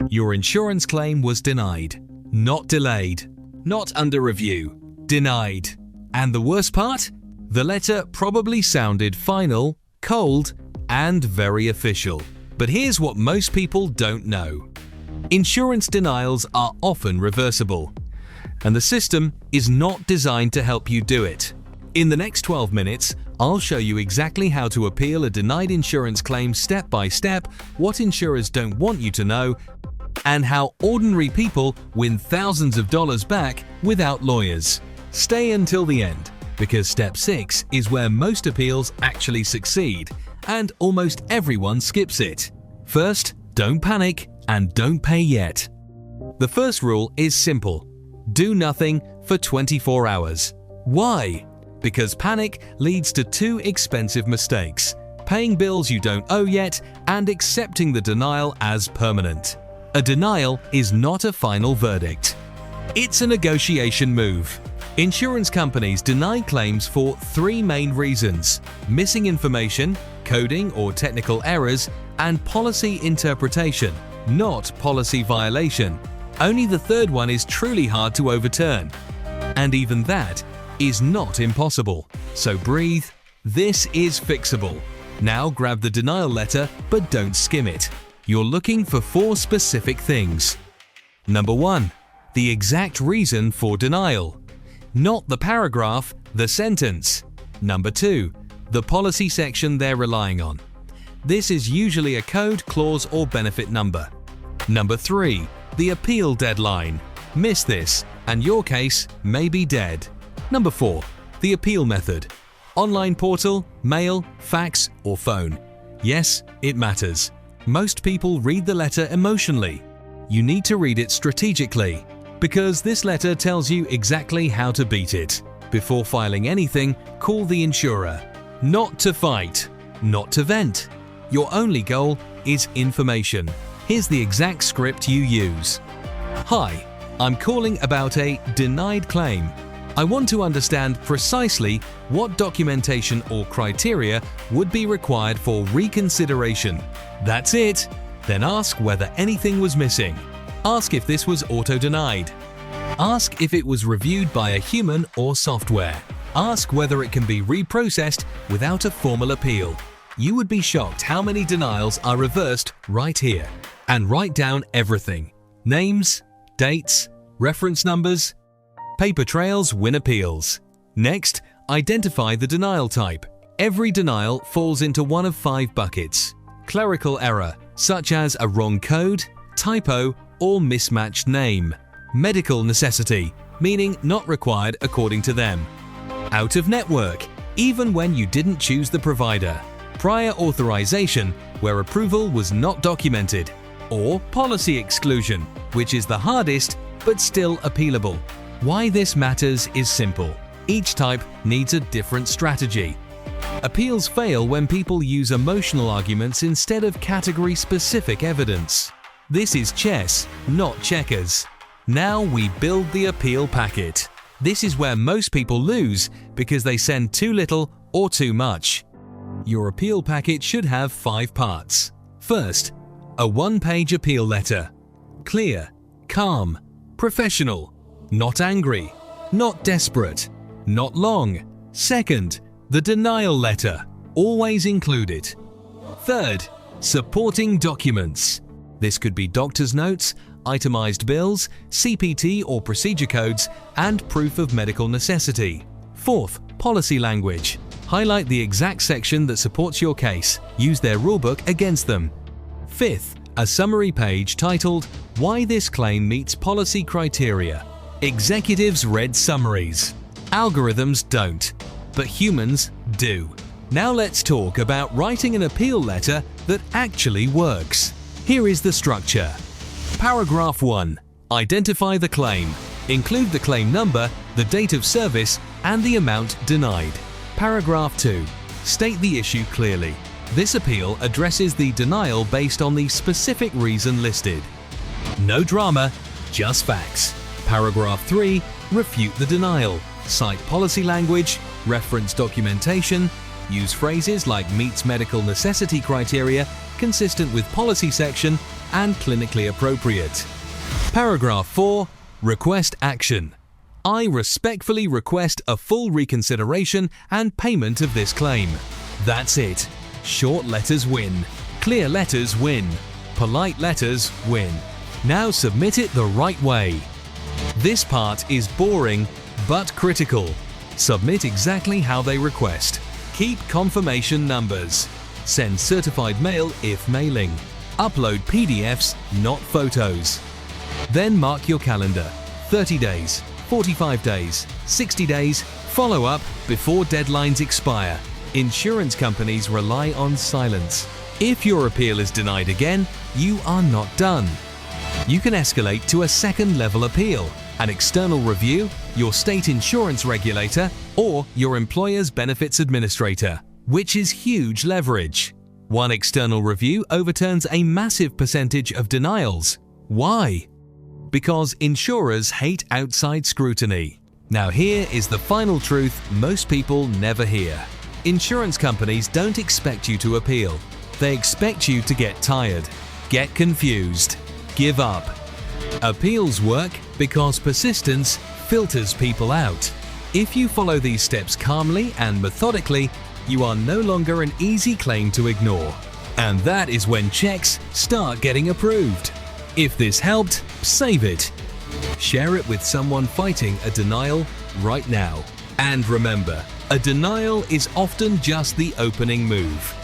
Your insurance claim was denied, not delayed, not under review, denied. And the worst part? The letter probably sounded final, cold, and very official. But here's what most people don't know. Insurance denials are often reversible, and the system is not designed to help you do it. In the next 12 minutes, I'll show you exactly how to appeal a denied insurance claim step by step, what insurers don't want you to know, and how ordinary people win thousands of dollars back without lawyers. Stay until the end, because step 6 is where most appeals actually succeed, and almost everyone skips it. First, don't panic and don't pay yet. The first rule is simple. Do nothing for 24 hours. Why? Because panic leads to two expensive mistakes: paying bills you don't owe yet and accepting the denial as permanent. A denial is not a final verdict. It's a negotiation move. Insurance companies deny claims for three main reasons: missing information, coding or technical errors, and policy interpretation, not policy violation. Only the third one is truly hard to overturn. And even that is not impossible. So breathe. This is fixable. Now grab the denial letter, but don't skim it. You're looking for 4 specific things. Number 1. The exact reason for denial. Not the paragraph, the sentence. Number 2. The policy section they're relying on. This is usually a code, clause, or benefit number. Number 3. The appeal deadline. Miss this, and your case may be dead. Number 4. The appeal method. Online portal, mail, fax, or phone. Yes, it matters. Most people read the letter emotionally. You need to read it strategically, because this letter tells you exactly how to beat it. Before filing anything, call the insurer. Not to fight, not to vent. Your only goal is information. Here's the exact script you use. Hi, I'm calling about a denied claim. I want to understand precisely what documentation or criteria would be required for reconsideration. That's it. Then ask whether anything was missing. Ask if this was auto-denied. Ask if it was reviewed by a human or software. Ask whether it can be reprocessed without a formal appeal. You would be shocked how many denials are reversed right here. And write down everything: names, dates, reference numbers. Paper trails win appeals. Next, identify the denial type. Every denial falls into one of 5 buckets. Clerical error, such as a wrong code, typo, or mismatched name. Medical necessity, meaning not required according to them. Out of network, even when you didn't choose the provider. Prior authorization, where approval was not documented. Or policy exclusion, which is the hardest but still appealable. Why this matters is simple. Each type needs a different strategy. Appeals fail when people use emotional arguments instead of category-specific evidence. This is chess, not checkers. Now we build the appeal packet. This is where most people lose because they send too little or too much. Your appeal packet should have 5 parts. First, a 1-page appeal letter. Clear, calm, professional, not angry, not desperate, not long. Second, the denial letter, always include it. Third, supporting documents. This could be doctor's notes, itemized bills, CPT or procedure codes, and proof of medical necessity. Fourth, policy language. Highlight the exact section that supports your case. Use their rulebook against them. Fifth, a summary page titled "Why this claim meets policy criteria." Executives read summaries. Algorithms don't, but humans do. Now let's talk about writing an appeal letter that actually works. Here is the structure. Paragraph 1. Identify the claim. Include the claim number, the date of service, and the amount denied. Paragraph 2. State the issue clearly. This appeal addresses the denial based on the specific reason listed. No drama, just facts. Paragraph 3. Refute the denial. Cite policy language, reference documentation, use phrases like meets medical necessity criteria, consistent with policy section, and clinically appropriate. Paragraph 4. Request action. I respectfully request a full reconsideration and payment of this claim. That's it. Short letters win. Clear letters win. Polite letters win. Now submit it the right way. This part is boring but critical. Submit exactly how they request. Keep confirmation numbers. Send certified mail if mailing. Upload PDFs, not photos. Then mark your calendar. 30 days, 45 days, 60 days, follow up before deadlines expire. Insurance companies rely on silence. If your appeal is denied again, you are not done. You can escalate to a second-level appeal, an external review, your state insurance regulator, or your employer's benefits administrator, which is huge leverage. One external review overturns a massive percentage of denials. Why? Because insurers hate outside scrutiny. Now here is the final truth most people never hear. Insurance companies don't expect you to appeal. They expect you to get tired, get confused, give up. Appeals work because persistence filters people out. If you follow these steps calmly and methodically, you are no longer an easy claim to ignore. And that is when checks start getting approved. If this helped, save it. Share it with someone fighting a denial right now. And remember, a denial is often just the opening move.